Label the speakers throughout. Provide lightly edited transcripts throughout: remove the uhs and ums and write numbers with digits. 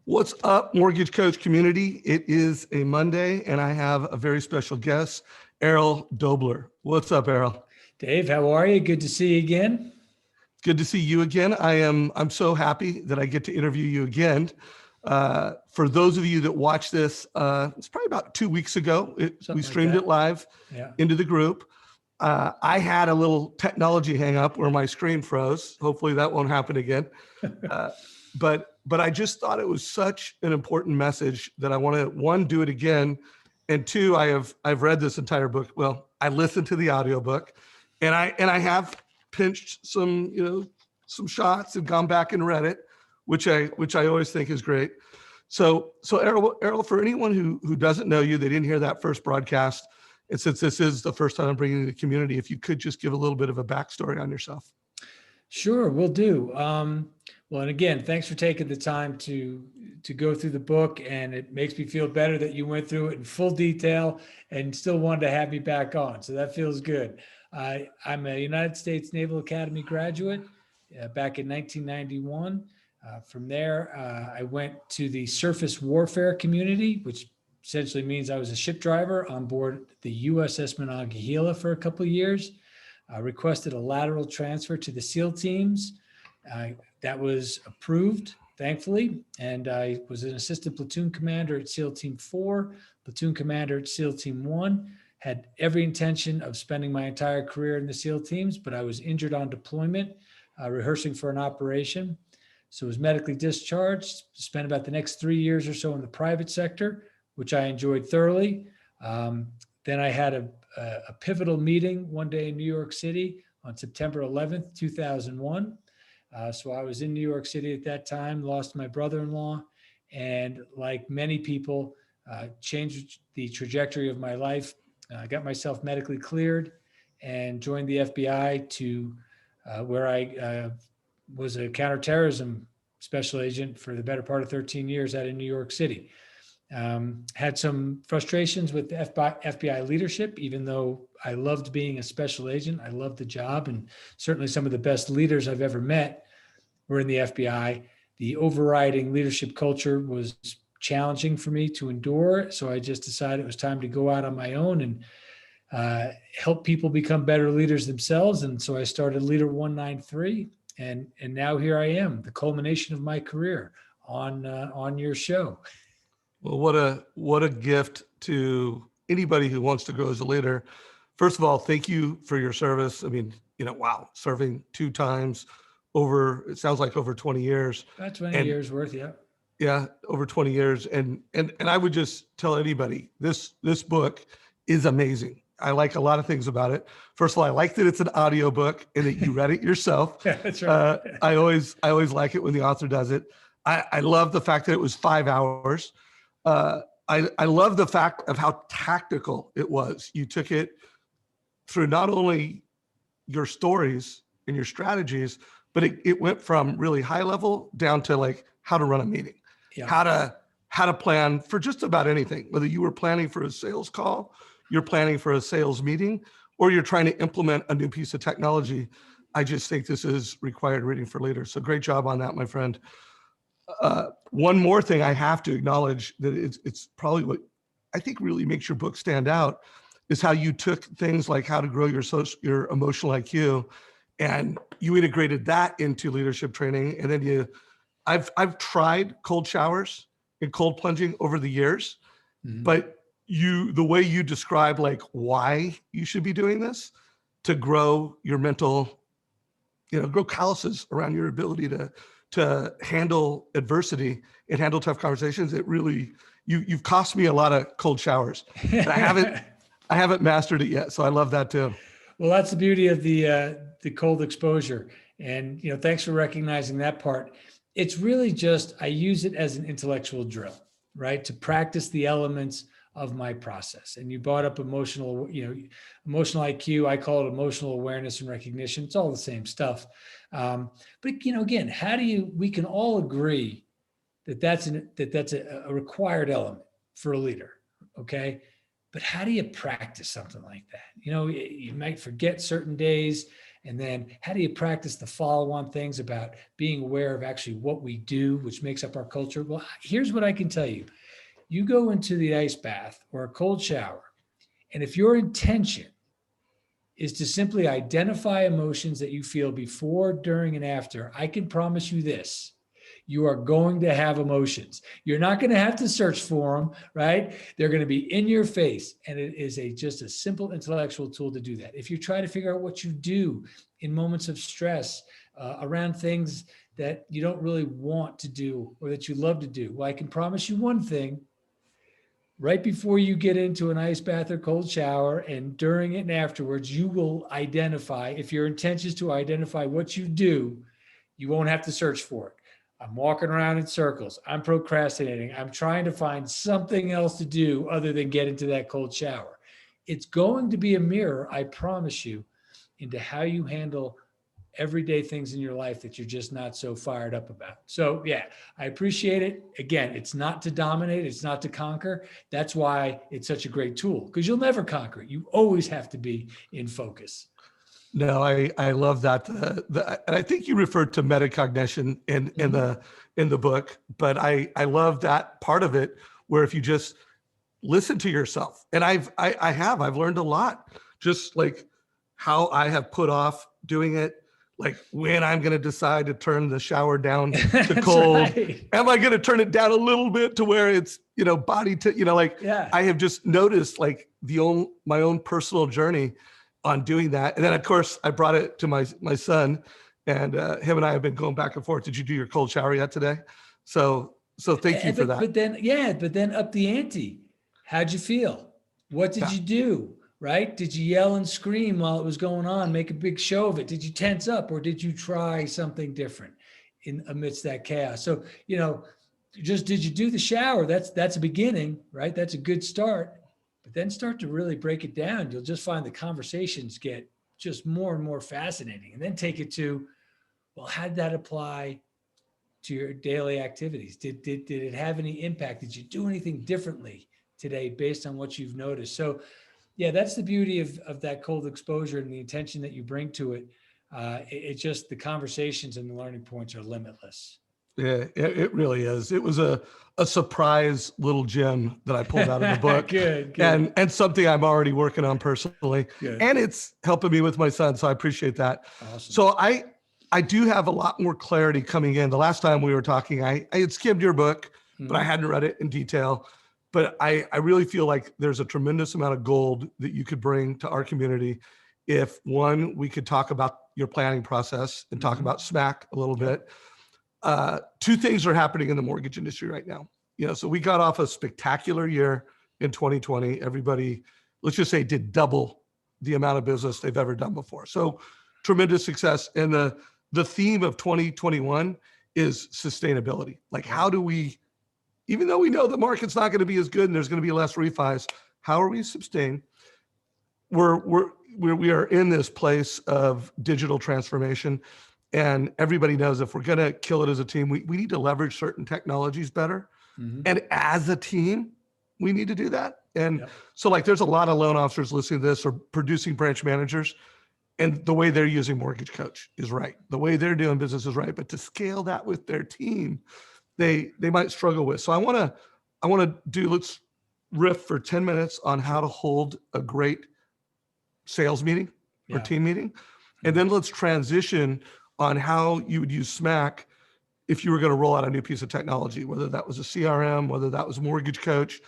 Speaker 1: What's up, Mortgage Coach community? It is a Monday, and I have a very special guest, Errol Doebler. What's up, Errol?
Speaker 2: Dave, how are you? Good to see you again.
Speaker 1: Good to see you again. I'm so happy that I get to interview you again. For those of you that watch this, it's probably about 2 weeks ago. We streamed it live into the group. I had a little technology hang up where my screen froze. Hopefully that won't happen again. But I just thought it was such an important message that I want to, one, do it again. And two, I've read this entire book. Well, I listened to the audiobook and I have pinched some shots and gone back and read it, which I always think is great. So Errol, for anyone who doesn't know you, they didn't hear that first broadcast. And since this is the first time I'm bringing you to the community, if you could just give a little bit of a backstory on yourself.
Speaker 2: Sure, will do. Well, and again, thanks for taking the time to go through the book, and it makes me feel better that you went through it in full detail and still wanted to have me back on. So that feels good. I'm a United States Naval Academy graduate back in 1991. From there, I went to the surface warfare community, which essentially means I was a ship driver on board the USS Monongahela for a couple of years. I requested a lateral transfer to the SEAL teams. That was approved, thankfully, and I was an assistant platoon commander at SEAL Team 4, platoon commander at SEAL Team 1, had every intention of spending my entire career in the SEAL teams, but I was injured on deployment, rehearsing for an operation. So I was medically discharged, spent about the next 3 years or so in the private sector, which I enjoyed thoroughly. Then I had a pivotal meeting one day in New York City on September 11th, 2001. So I was in New York City at that time, lost my brother-in-law, and like many people, changed the trajectory of my life. I got myself medically cleared and joined the FBI to where I was a counterterrorism special agent for the better part of 13 years out in New York City. Had some frustrations with the FBI leadership, even though I loved being a special agent. I loved the job, and certainly some of the best leaders I've ever met were in the FBI. The overriding leadership culture was challenging for me to endure. So I just decided it was time to go out on my own and help people become better leaders themselves. And so I started Leader 193, and now here I am, the culmination of my career on your show.
Speaker 1: Well, what a gift to anybody who wants to grow as a leader. First of all, thank you for your service. I mean, wow, serving 2 times it sounds like over 20 years.
Speaker 2: About 20 years worth, yeah.
Speaker 1: Yeah, over 20 years. And I would just tell anybody, this book is amazing. I like a lot of things about it. First of all, I like that it's an audio book and that you read it yourself.
Speaker 2: Yeah, that's right.
Speaker 1: I always like it when the author does it. I love the fact that it was 5 hours. I love the fact of how tactical it was. You took it through not only your stories and your strategies, but it went from really high level down to like how to run a meeting, how to plan for just about anything, whether you were planning for a sales call, you're planning for a sales meeting, or you're trying to implement a new piece of technology. I just think this is required reading for leaders. So great job on that, my friend. One more thing I have to acknowledge that it's probably what I think really makes your book stand out is how you took things like how to grow your emotional IQ, and you integrated that into leadership training. And then I've tried cold showers and cold plunging over the years, but the way you describe like why you should be doing this to grow your mental, grow calluses around your ability to handle adversity and handle tough conversations. It really, you've cost me a lot of cold showers. And I haven't mastered it yet. So I love that too.
Speaker 2: Well, that's the beauty of the cold exposure. And, thanks for recognizing that part. It's really just, I use it as an intellectual drill, right? To practice the elements of my process. And you brought up emotional IQ. I call it emotional awareness and recognition. It's all the same stuff. But again, we can all agree that that's a required element for a leader. Okay. But how do you practice something like that? You might forget certain days, And then how do you practice the follow-on things about being aware of actually what we do, which makes up our culture? Well, here's what I can tell you. You go into the ice bath or a cold shower, and if your intention is to simply identify emotions that you feel before, during, and after, I can promise you this. You are going to have emotions. You're not going to have to search for them, right? They're going to be in your face. And it is just a simple intellectual tool to do that. If you try to figure out what you do in moments of stress around things that you don't really want to do or that you love to do, well, I can promise you one thing. Right before you get into an ice bath or cold shower and during it and afterwards, you will identify, if your intention is to identify what you do, you won't have to search for it. I'm walking around in circles. I'm procrastinating. I'm trying to find something else to do other than get into that cold shower. It's going to be a mirror, I promise you, into how you handle everyday things in your life that you're just not so fired up about. So yeah, I appreciate it. Again, it's not to dominate. It's not to conquer. That's why it's such a great tool, because you'll never conquer it. You always have to be in focus.
Speaker 1: No, I love that. And I think you referred to metacognition in the book, but I love that part of it where if you just listen to yourself, and I've learned a lot, just like how I have put off doing it, like when I'm going to decide to turn the shower down to cold. Right. Am I going to turn it down a little bit to where it's, body to, like, yeah. I have just noticed like my own personal journey on doing that. And then of course I brought it to my son, and him and I have been going back and forth. Did you do your cold shower yet today? So thank you for that.
Speaker 2: But then up the ante. How'd you feel? What did you do? Right? Did you yell and scream while it was going on, make a big show of it? Did you tense up, or did you try something different amidst that chaos? So, just did you do the shower? That's a beginning, right? That's a good start. But then start to really break it down. You'll just find the conversations get just more and more fascinating. And then take it to, well, how did that apply to your daily activities? Did it have any impact? Did you do anything differently today based on what you've noticed? So yeah, that's the beauty of that cold exposure and the attention that you bring to it. It's just the conversations and the learning points are limitless.
Speaker 1: Yeah, it really is. It was a surprise little gem that I pulled out of the book.
Speaker 2: Good.
Speaker 1: And something I'm already working on personally.
Speaker 2: Good.
Speaker 1: And it's helping me with my son. So I appreciate that.
Speaker 2: Awesome.
Speaker 1: So I do have a lot more clarity coming in. The last time we were talking, I had skimmed your book, but I hadn't read it in detail. But I really feel like there's a tremendous amount of gold that you could bring to our community if, one, we could talk about your planning process and talk about SMAC a little bit. Two things are happening in the mortgage industry right now. So we got off a spectacular year in 2020. Everybody, let's just say, did double the amount of business they've ever done before. So tremendous success. And the theme of 2021 is sustainability. Like, how do we, even though we know the market's not going to be as good and there's going to be less refis, how are we sustain? We are in this place of digital transformation, and everybody knows if we're going to kill it as a team, we need to leverage certain technologies better. And as a team, we need to do that. And so like, there's a lot of loan officers listening to this or producing branch managers, and the way they're using Mortgage Coach is right. The way they're doing business is right. But to scale that with their team, they might struggle with. So I want to let's riff for 10 minutes on how to hold a great sales meeting or team meeting. And then let's transition on how you would use SMAC if you were going to roll out a new piece of technology, whether that was a CRM, whether that was Mortgage Coach.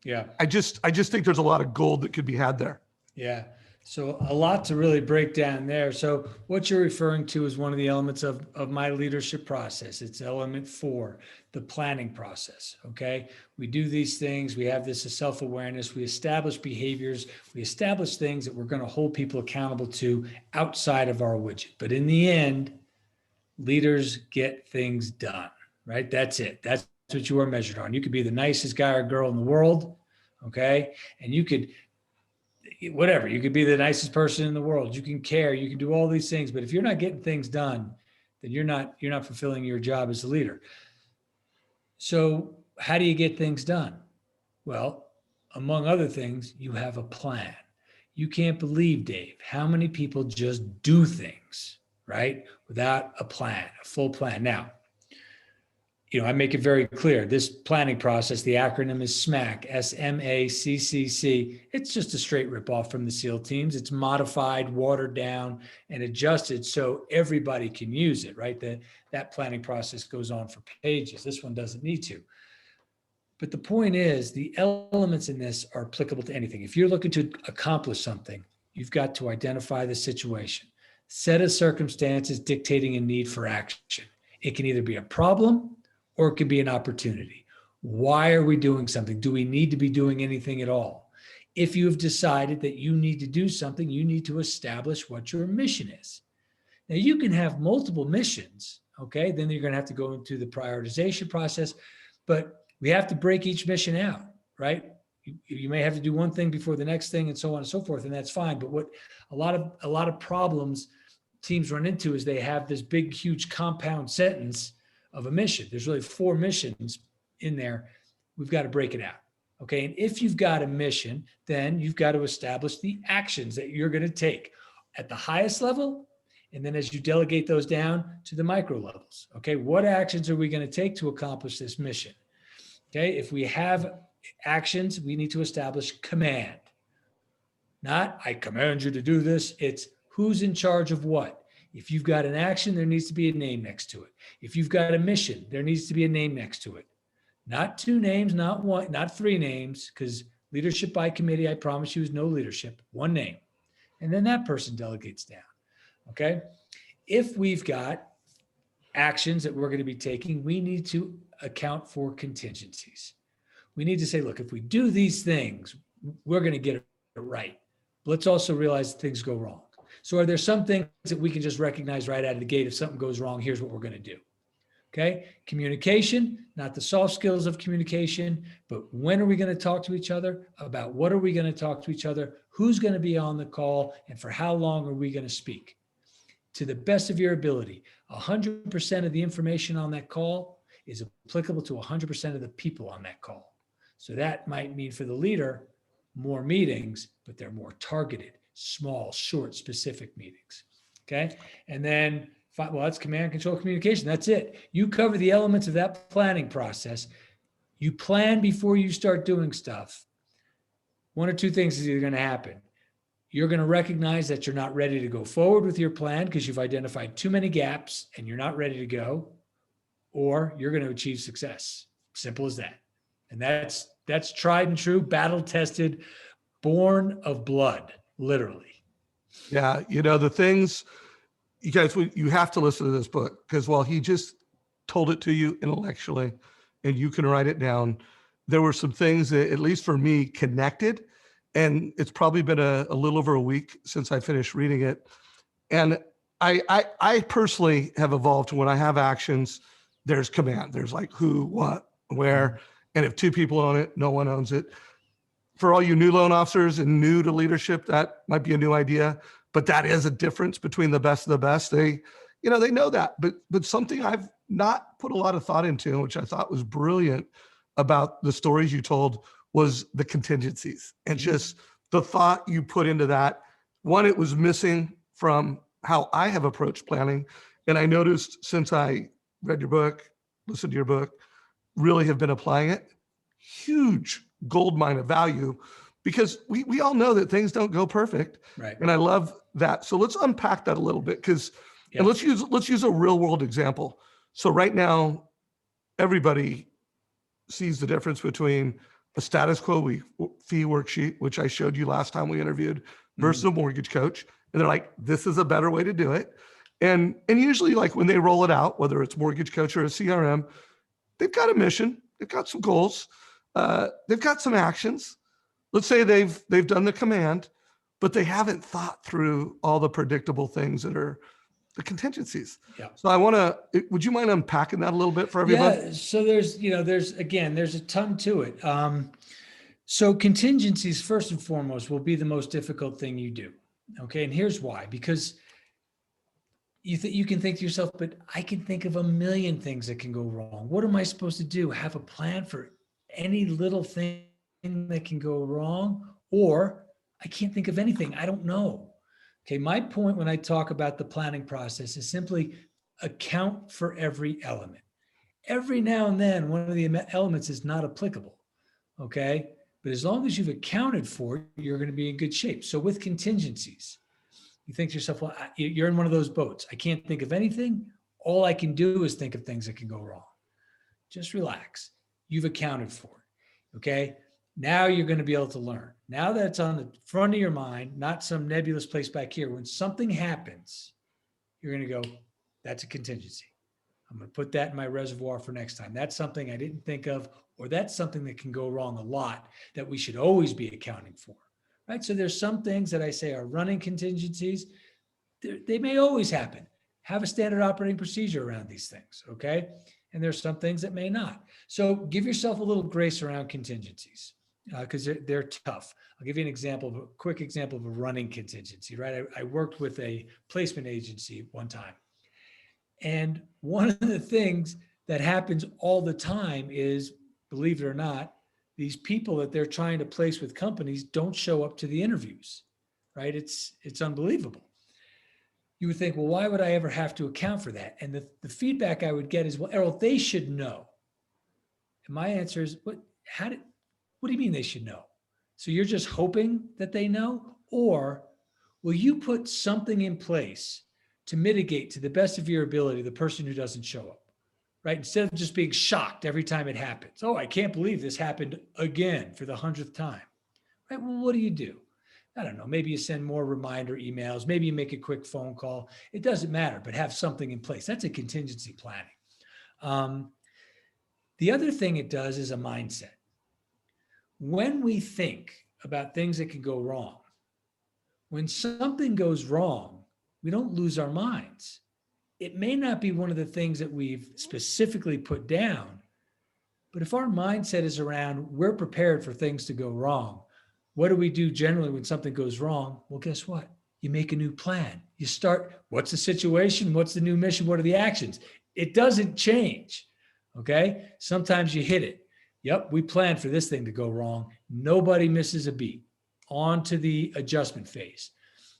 Speaker 2: Yeah.
Speaker 1: I just think there's a lot of gold that could be had there.
Speaker 2: Yeah. So a lot to really break down there. So what you're referring to is one of the elements of my leadership process. It's element 4, the planning process. Okay. We do these things. We have this self-awareness. We establish behaviors. We establish things that we're going to hold people accountable to outside of our widget. But in the end, leaders get things done, right? That's it. That's what you are measured on. You could be the nicest guy or girl in the world. Okay. And you could, whatever, you could be the nicest person in the world. You can care, you can do all these things, but if you're not getting things done, then you're not fulfilling your job as a leader. So how do you get things done? Well, among other things, you have a plan. You can't believe, Dave, how many people just do things, right? Without a plan, a full plan. Now, I make it very clear. This planning process, the acronym is SMACC, SMACCC. It's just a straight ripoff from the SEAL teams. It's modified, watered down, and adjusted so everybody can use it, right? That planning process goes on for pages. This one doesn't need to. But the point is, the elements in this are applicable to anything. If you're looking to accomplish something, you've got to identify the situation, set of circumstances dictating a need for action. It can either be a problem or it could be an opportunity. Why are we doing something? Do we need to be doing anything at all? If you have decided that you need to do something, you need to establish what your mission is. Now, you can have multiple missions, okay? Then you're going to have to go into the prioritization process, but we have to break each mission out, right? You may have to do one thing before the next thing and so on and so forth, and that's fine. But what a lot of problems teams run into is they have this big, huge compound sentence of a mission. There's really 4 missions in there. We've got to break it out. Okay. And if you've got a mission, then you've got to establish the actions that you're going to take at the highest level. And then as you delegate those down to the micro levels, okay, what actions are we going to take to accomplish this mission? Okay. If we have actions, we need to establish command. Not, I command you to do this. It's who's in charge of what. If you've got an action, there needs to be a name next to it. If you've got a mission, there needs to be a name next to it. Not 2 names, not 1, not 3 names, because leadership by committee, I promise you, is no leadership. 1 name. And then that person delegates down. Okay. If we've got actions that we're going to be taking, we need to account for contingencies. We need to say, look, if we do these things, we're going to get it right. But let's also realize that things go wrong. So are there some things that we can just recognize right out of the gate? If something goes wrong, here's what we're going to do. Okay. Communication, not the soft skills of communication, but when are we going to talk to each other? About what are we going to talk to each other? Who's going to be on the call? And for how long are we going to speak? To the best of your ability, 100% of the information on that call is applicable to 100% of the people on that call. So that might mean for the leader, more meetings, but they're more targeted, small, short, specific meetings. Okay. And then, well, that's command, control, communication. That's it. You cover the elements of that planning process. You plan before you start doing stuff. 1 or 2 things is either going to happen. You're going to recognize that you're not ready to go forward with your plan because you've identified too many gaps and you're not ready to go, or you're going to achieve success. Simple as that. And that's tried and true, battle tested, born of blood, literally.
Speaker 1: Yeah. The things, you guys, you have to listen to this book because while he just told it to you intellectually and you can write it down, there were some things that, at least for me, connected. And it's probably been a little over a week since I finished reading it. And I personally have evolved to when I have actions, there's command. There's like who, what, where. And if 2 people own it, no one owns it. For all you new loan officers and new to leadership, that might be a new idea, but that is a difference between the best of the best. They know that, but something I've not put a lot of thought into, which I thought was brilliant about the stories you told, was the contingencies and just the thought you put into that. One, it was missing from how I have approached planning. And I noticed since I read your book, listened to your book, really have been applying it. Huge gold mine of value because we all know that things don't go perfect.
Speaker 2: Right.
Speaker 1: And I love that. So let's unpack that a little bit because, and let's use a real world example. So right now, everybody sees the difference between a status quo fee worksheet, which I showed you last time we interviewed, versus a mortgage coach. And they're like, this is a better way to do it. And usually like when they roll it out, whether it's mortgage coach or a CRM, they've got a mission, they've got some goals, they've got some actions. Let's say they've done the command, but they haven't thought through all the predictable things that are the contingencies.
Speaker 2: Yeah.
Speaker 1: So would you mind unpacking that a little bit for everybody?
Speaker 2: Yeah. So there's a ton to it. So contingencies, first and foremost, will be the most difficult thing you do. Okay. And here's why, because you can think to yourself, but I can think of a million things that can go wrong. What am I supposed to do? Have a plan for any little thing that can go wrong? Or I can't think of anything. I don't know. Okay. My point when I talk about the planning process is simply account for every element. Every now and then, one of the elements is not applicable. Okay. But as long as you've accounted for it, you're going to be in good shape. So with contingencies, you think to yourself, well, you're in one of those boats. I can't think of anything. All I can do is think of things that can go wrong. Just relax. You've accounted for it. Okay. Now you're going to be able to learn. Now that it's on the front of your mind, not some nebulous place back here. When something happens, you're going to go, that's a contingency. I'm going to put that in my reservoir for next time. That's something I didn't think of, or that's something that can go wrong a lot that we should always be accounting for. Right. So there's some things that I say are running contingencies. They may always happen. Have a standard operating procedure around these things. Okay. And there's some things that may not. So give yourself a little grace around contingencies because they're tough. I'll give you a quick example of a running contingency, right? I worked with a placement agency one time. And one of the things that happens all the time is, believe it or not, these people that they're trying to place with companies don't show up to the interviews, right? It's unbelievable. You would think, well, why would I ever have to account for that? And the feedback I would get is, well, Errol, they should know. And my answer is, what do you mean they should know? So you're just hoping that they know? Or will you put something in place to mitigate to the best of your ability the person who doesn't show up, right? Instead of just being shocked every time it happens. Oh, I can't believe this happened again for the 100th time, right? Well, what do? I don't know. Maybe you send more reminder emails. Maybe you make a quick phone call. It doesn't matter, but have something in place. That's a contingency planning. The other thing it does is a mindset. When we think about things that can go wrong, when something goes wrong, we don't lose our minds. It may not be one of the things that we've specifically put down, but if our mindset is around, we're prepared for things to go wrong. What do we do generally when something goes wrong? Well, guess what? You make a new plan. You start, what's the situation? What's the new mission? What are the actions? It doesn't change, okay? Sometimes you hit it. Yep, we planned for this thing to go wrong. Nobody misses a beat. On to the adjustment phase.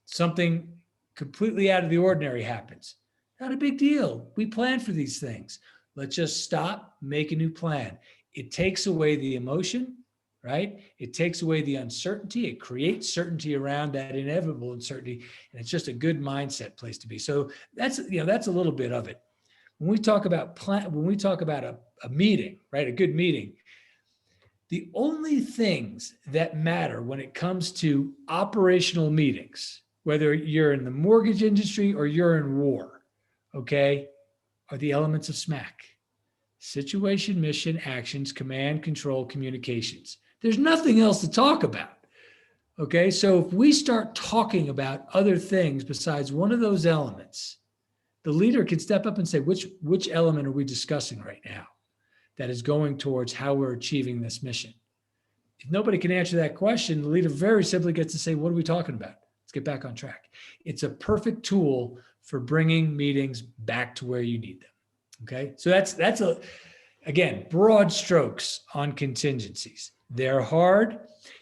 Speaker 2: Something completely out of the ordinary happens. Not a big deal. We planned for these things. Let's just stop, make a new plan. It takes away the emotion, right? It takes away the uncertainty. It creates certainty around that inevitable uncertainty. And it's just a good mindset place to be. So that's a little bit of it. When we talk about a meeting, right? A good meeting, the only things that matter when it comes to operational meetings, whether you're in the mortgage industry or you're in war, okay, are the elements of SMAC. Situation, mission, actions, command, control, communications. There's nothing else to talk about. Okay, so if we start talking about other things besides one of those elements, the leader can step up and say, which element are we discussing right now that is going towards how we're achieving this mission? If nobody can answer that question, the leader very simply gets to say, what are we talking about? Let's get back on track. It's a perfect tool for bringing meetings back to where you need them. Okay, so that's again, broad strokes on contingencies. They're hard.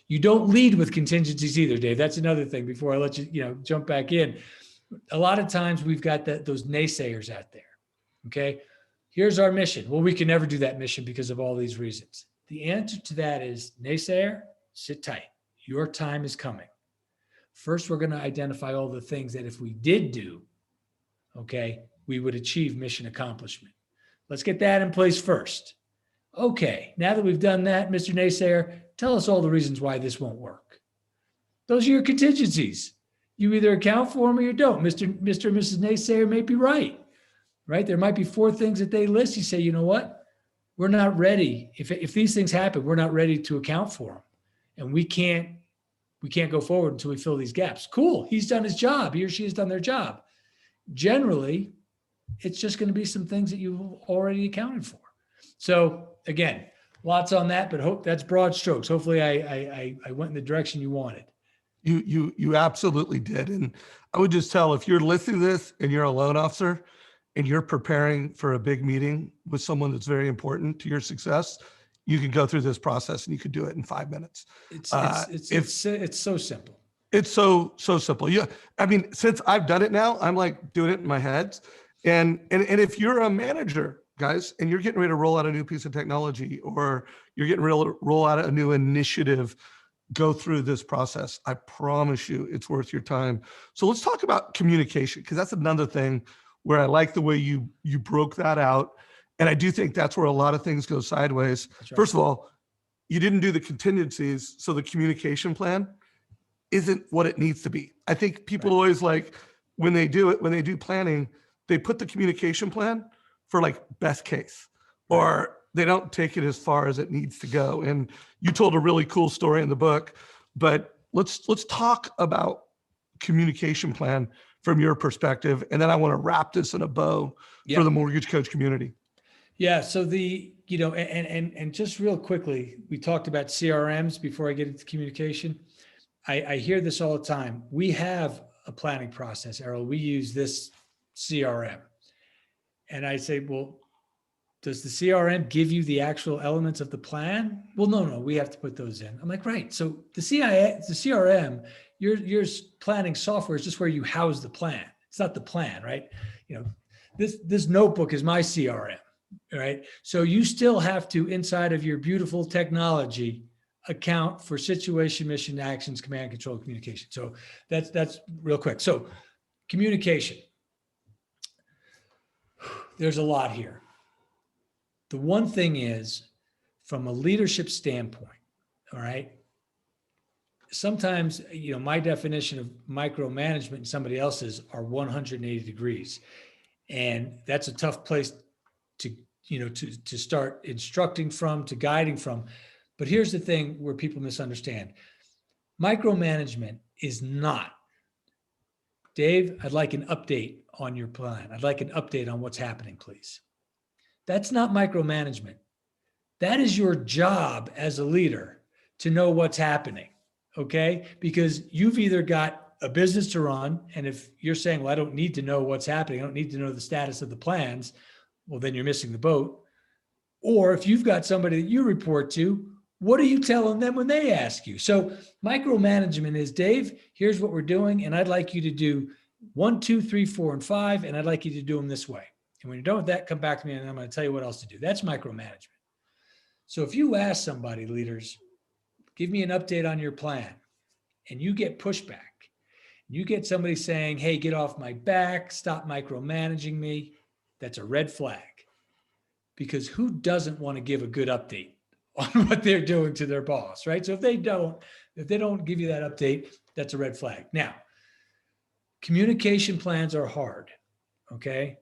Speaker 2: You don't lead with contingencies either, Dave. That's another thing before I let you, jump back in. A lot of times we've got those naysayers out there. Okay, here's our mission. Well, we can never do that mission because of all these reasons. The answer to that is, naysayer, sit tight. Your time is coming. First, we're going to identify all the things that if we did do, okay, we would achieve mission accomplishment. Let's get that in place first. Okay, now that we've done that, Mr. Naysayer, tell us all the reasons why this won't work. Those are your contingencies. You either account for them or you don't. Mr. and Mrs. Naysayer may be right? There might be 4 things that they list. You say, you know what? We're not ready. If these things happen, we're not ready to account for them. And we can't go forward until we fill these gaps. Cool. He's done his job. He or she has done their job. Generally, it's just going to be some things that you've already accounted for. So again, lots on that, but hope that's broad strokes. Hopefully I went in the direction you wanted.
Speaker 1: You absolutely did. And I would just tell, if you're listening to this and you're a loan officer and you're preparing for a big meeting with someone that's very important to your success, you can go through this process and you could do it in 5 minutes.
Speaker 2: It's so simple.
Speaker 1: It's so simple. Yeah. I mean, since I've done it now, I'm like doing it in my head. And if you're a manager, guys, and you're getting ready to roll out a new piece of technology, or you're getting ready to roll out a new initiative, go through this process. I promise you it's worth your time. So let's talk about communication, because that's another thing where I like the way you broke that out. And I do think that's where a lot of things go sideways.
Speaker 2: That's right.
Speaker 1: First of all, you didn't do the contingencies, so the communication plan isn't what it needs to be. I think people
Speaker 2: Right.
Speaker 1: always like, when they do it, when they do planning, they put the communication plan for like best case,
Speaker 2: Right.
Speaker 1: or they don't take it as far as it needs to go. And you told a really cool story in the book, but let's talk about communication plan from your perspective. And then I want to wrap this in a bow
Speaker 2: Yeah.
Speaker 1: for the mortgage coach community.
Speaker 2: Yeah. So and just real quickly, we talked about CRMs before I get into communication. I hear this all the time. We have a planning process, Errol. We use this CRM. And I say, well, does the CRM give you the actual elements of the plan? Well, no, we have to put those in. I'm like, right. So the CRM, your planning software is just where you house the plan. It's not the plan, right? This notebook is my CRM, right? So you still have to, inside of your beautiful technology, account for situation, mission, actions, command, control, communication. So that's real quick. So communication. There's a lot here. The one thing is, from a leadership standpoint, all right, sometimes, my definition of micromanagement and somebody else's are 180 degrees. And that's a tough place to start instructing from, to guiding from. But here's the thing where people misunderstand. Micromanagement is not, Dave, I'd like an update on your plan. I'd like an update on what's happening, please. That's not micromanagement. That is your job as a leader to know what's happening, okay? Because you've either got a business to run, and if you're saying, well, I don't need to know what's happening, I don't need to know the status of the plans, well, then you're missing the boat. Or if you've got somebody that you report to, what are you telling them when they ask you? So micromanagement is, Dave, here's what we're doing, and I'd like you to do 1, 2, 3, 4, and 5, and I'd like you to do them this way. And when you're done with that, come back to me and I'm going to tell you what else to do. That's micromanagement. So if you ask somebody, leaders, give me an update on your plan, and you get pushback, you get somebody saying, hey, get off my back, stop micromanaging me, that's a red flag. Because who doesn't want to give a good update on what they're doing to their boss, right? So if they don't give you that update, that's a red flag. Now, communication plans are hard, okay?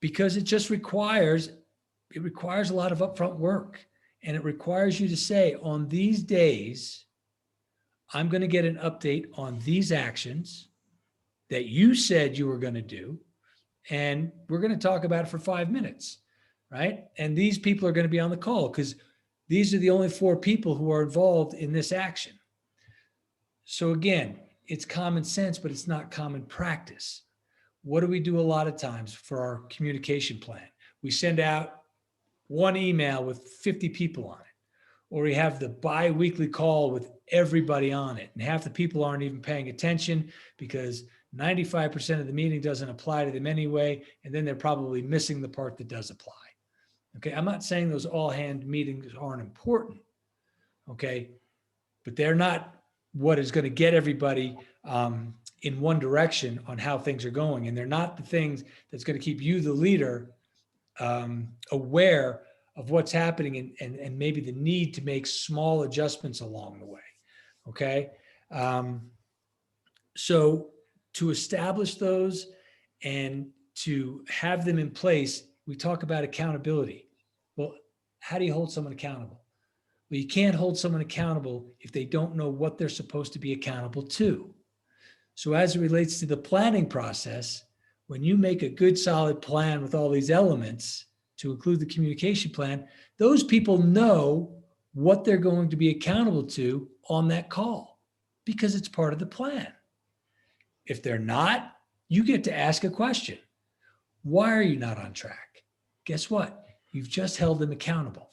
Speaker 2: Because it just requires a lot of upfront work, and it requires you to say, on these days, I'm going to get an update on these actions that you said you were going to do, and we're going to talk about it for 5 minutes, right? And these people are going to be on the call because these are the only 4 people who are involved in this action. So again, it's common sense, but it's not common practice. What do we do a lot of times for our communication plan? We send out one email with 50 people on it, or we have the bi-weekly call with everybody on it, and half the people aren't even paying attention because 95% of the meeting doesn't apply to them anyway, and then they're probably missing the part that does apply. Okay, I'm not saying those all-hand meetings aren't important, okay, but they're not what is going to get everybody in one direction on how things are going, and they're not the things that's going to keep you, the leader, aware of what's happening and maybe the need to make small adjustments along the way, okay? So to establish those and to have them in place, we talk about accountability. Well, how do you hold someone accountable? Well, you can't hold someone accountable if they don't know what they're supposed to be accountable to. So as it relates to the planning process, when you make a good, solid plan with all these elements, to include the communication plan, those people know what they're going to be accountable to on that call because it's part of the plan. If they're not, you get to ask a question. Why are you not on track? Guess what? You've just held them accountable.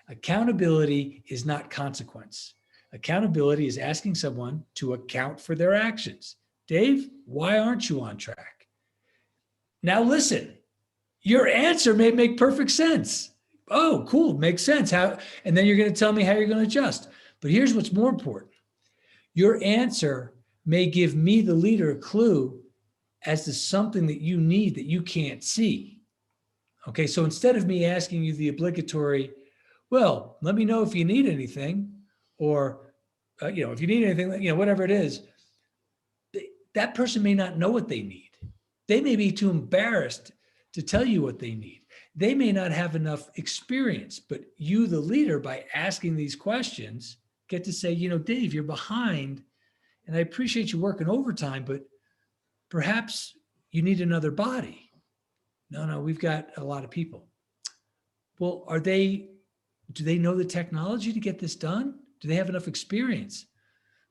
Speaker 2: Accountability is not consequence. Accountability is asking someone to account for their actions. Dave, why aren't you on track? Now listen, your answer may make perfect sense. Oh, cool, makes sense. How? And then you're going to tell me how you're going to adjust. But here's what's more important. Your answer may give me, the leader, a clue as to something that you need that you can't see. Okay, so instead of me asking you the obligatory, well, let me know if you need anything, or, if you need anything, whatever it is, that person may not know what they need. They may be too embarrassed to tell you what they need. They may not have enough experience, but you, the leader, by asking these questions, get to say, Dave, you're behind, and I appreciate you working overtime, but perhaps you need another body. No, we've got a lot of people. Well, do they know the technology to get this done? Do they have enough experience?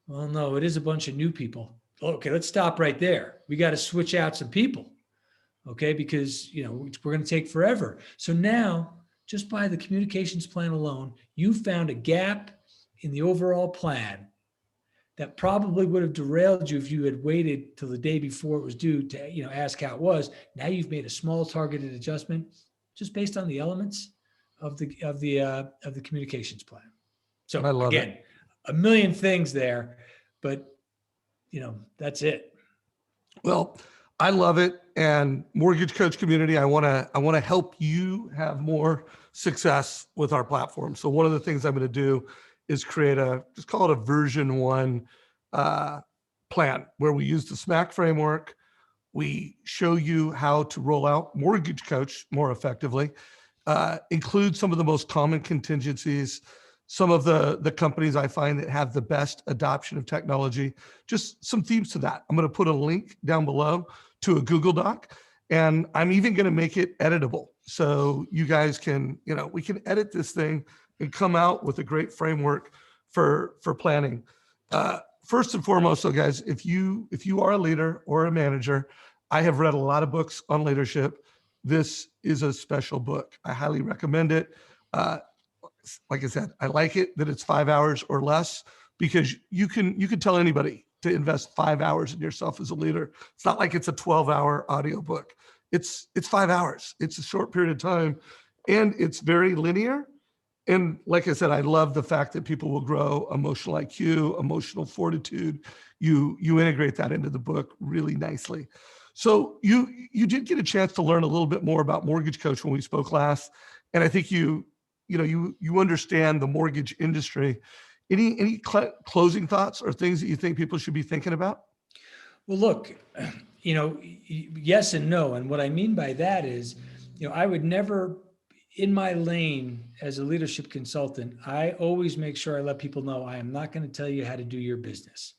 Speaker 2: Well, no, it is a bunch of new people. Okay, let's stop right there. We got to switch out some people. Okay, because we're going to take forever. So now, just by the communications plan alone, you found a gap in the overall plan that probably would have derailed you if you had waited till the day before it was due to ask how it was. Now you've made a small targeted adjustment just based on the elements of the communications plan. So
Speaker 1: I love
Speaker 2: again,
Speaker 1: it.
Speaker 2: a million things there, but that's it.
Speaker 1: Well, I love it. And mortgage coach community, I want to help you have more success with our platform. So one of the things I'm going to do is create just call it a version 1 plan, where we use the SMAC framework. We show you how to roll out Mortgage Coach more effectively, include some of the most common contingencies, some of the companies I find that have the best adoption of technology, just some themes to that. I'm going to put a link down below to a Google Doc, and I'm even going to make it editable. So you guys can, we can edit this thing and come out with a great framework for planning. First and foremost, so guys, if you are a leader or a manager, I have read a lot of books on leadership. This is a special book. I highly recommend it. Like I said, I like it that it's 5 hours or less, because you can tell anybody to invest 5 hours in yourself as a leader. It's not like it's a 12-hour audiobook. It's 5 hours. It's a short period of time, and it's very linear. And like I said, I love the fact that people will grow emotional IQ, emotional fortitude. You integrate that into the book really nicely. So you did get a chance to learn a little bit more about Mortgage Coach when we spoke last, and I think you understand the mortgage industry. Any closing thoughts or things that you think people should be thinking about?
Speaker 2: Well, look, yes and no. And what I mean by that is, I would never, in my lane as a leadership consultant, I always make sure I let people know I am not going to tell you how to do your business.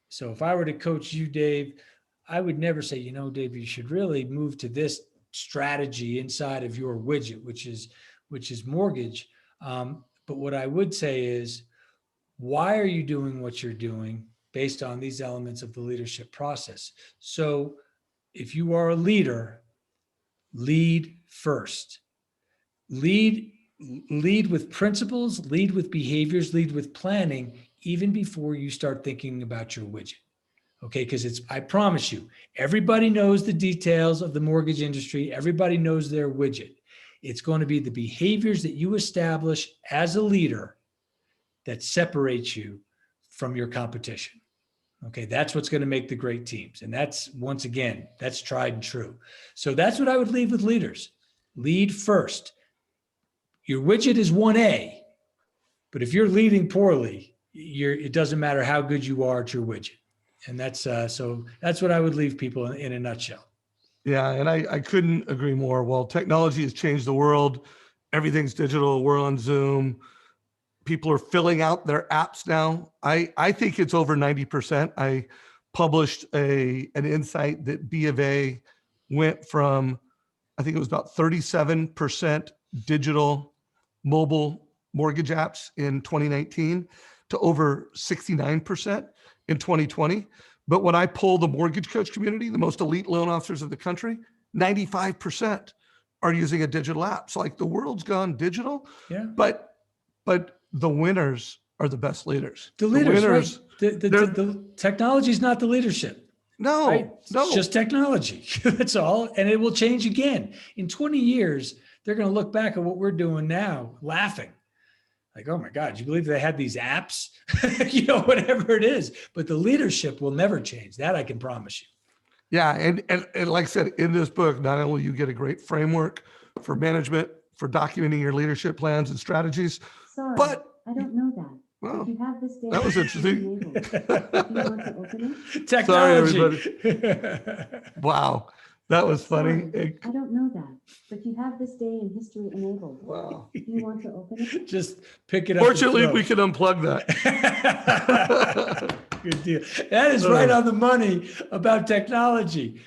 Speaker 2: So if I were to coach you, Dave, I would never say, Dave, you should really move to this strategy inside of your widget, which is mortgage. But what I would say is, why are you doing what you're doing based on these elements of the leadership process? So if you are a leader, lead first. Lead with principles, lead with behaviors, lead with planning, even before you start thinking about your widget. Okay, because I promise you, everybody knows the details of the mortgage industry. Everybody knows their widget. It's going to be the behaviors that you establish as a leader that separates you from your competition. Okay, that's what's going to make the great teams. And that's, once again, that's tried and true. So that's what I would leave with leaders. Lead first. Your widget is 1A, but if you're leading poorly, it doesn't matter how good you are at your widget. And that's what I would leave people in a nutshell.
Speaker 1: Yeah, and I couldn't agree more. Well, technology has changed the world. Everything's digital. We're on Zoom. People are filling out their apps now. I think it's over 90%. I published an insight that B of A went from, I think it was about 37% digital mobile mortgage apps in 2019 to over 69% in 2020. But when I poll the mortgage coach community, the most elite loan officers of the country, 95% are using a digital app. So like the world's gone digital,
Speaker 2: Yeah.
Speaker 1: but the winners are the best leaders.
Speaker 2: The leaders,
Speaker 1: winners,
Speaker 2: right? The technology is not the leadership.
Speaker 1: no,
Speaker 2: Right? It's just technology. That's all. And it will change again. In 20 years, they're going to look back at what we're doing now, laughing. Like, oh my God, you believe they had these apps? Whatever it is. But the leadership will never change. That I can promise you.
Speaker 1: Yeah. And like I said, in this book, not only you get a great framework for management, for documenting your leadership plans and strategies,
Speaker 3: Sorry,
Speaker 1: but
Speaker 3: I don't know that.
Speaker 1: well,
Speaker 3: If you have this data,
Speaker 1: that was interesting.
Speaker 3: Do you want to open it?
Speaker 2: Technology.
Speaker 1: Sorry, wow. That was funny.
Speaker 3: Sorry, I don't know that. But you have this day in history enabled.
Speaker 1: Wow.
Speaker 3: Do you want to open it?
Speaker 2: Just pick it up.
Speaker 1: Fortunately, we can unplug that.
Speaker 2: Good deal. That is right on the money about technology.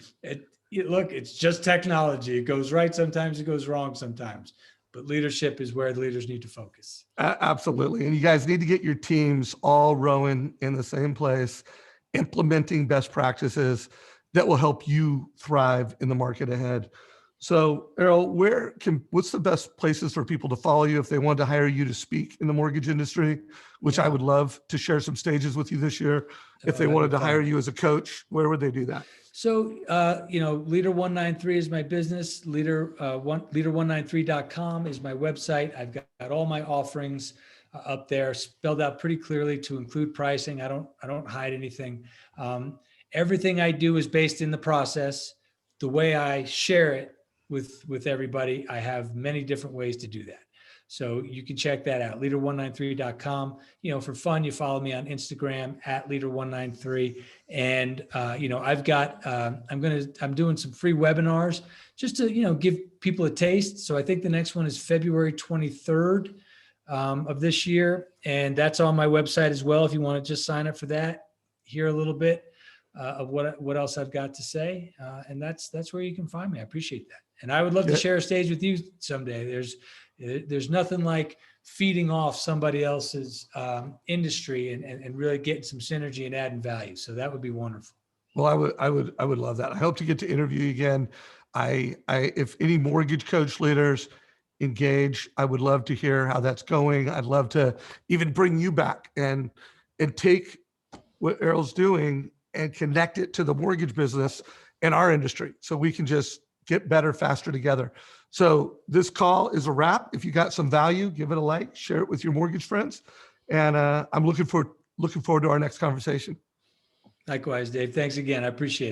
Speaker 2: Look, it's just technology. It goes right sometimes, it goes wrong sometimes. But leadership is where the leaders need to focus.
Speaker 1: Absolutely. And you guys need to get your teams all rowing in the same place, implementing best practices that will help you thrive in the market ahead. So, Errol, what's the best places for people to follow you if they wanted to hire you to speak in the mortgage industry, which I would love to share some stages with you this year. If they wanted to hire you as a coach, where would they do that?
Speaker 2: So, Leader 193 is my business. Leader193.com is my website. I've got all my offerings up there, spelled out pretty clearly to include pricing. I don't hide anything. Everything I do is based in the process. The way I share it with everybody, I have many different ways to do that. So you can check that out, leader193.com. For fun, you follow me on Instagram at leader193. And, I've got, I'm doing some free webinars just to, give people a taste. So I think the next one is February 23rd of this year. And that's on my website as well. If you want to just sign up for that, hear a little bit of what else I've got to say. And that's where you can find me. I appreciate that. And I would love to share a stage with you someday. There's nothing like feeding off somebody else's industry and really getting some synergy and adding value. So that would be wonderful.
Speaker 1: Well, I would love that. I hope to get to interview you again. If any mortgage coach leaders engage, I would love to hear how that's going. I'd love to even bring you back and take what Errol's doing and connect it to the mortgage business and our industry, so we can just get better, faster together. So this call is a wrap. If you got some value, give it a like, share it with your mortgage friends. And I'm looking forward to our next conversation.
Speaker 2: Likewise, Dave. Thanks again. I appreciate it.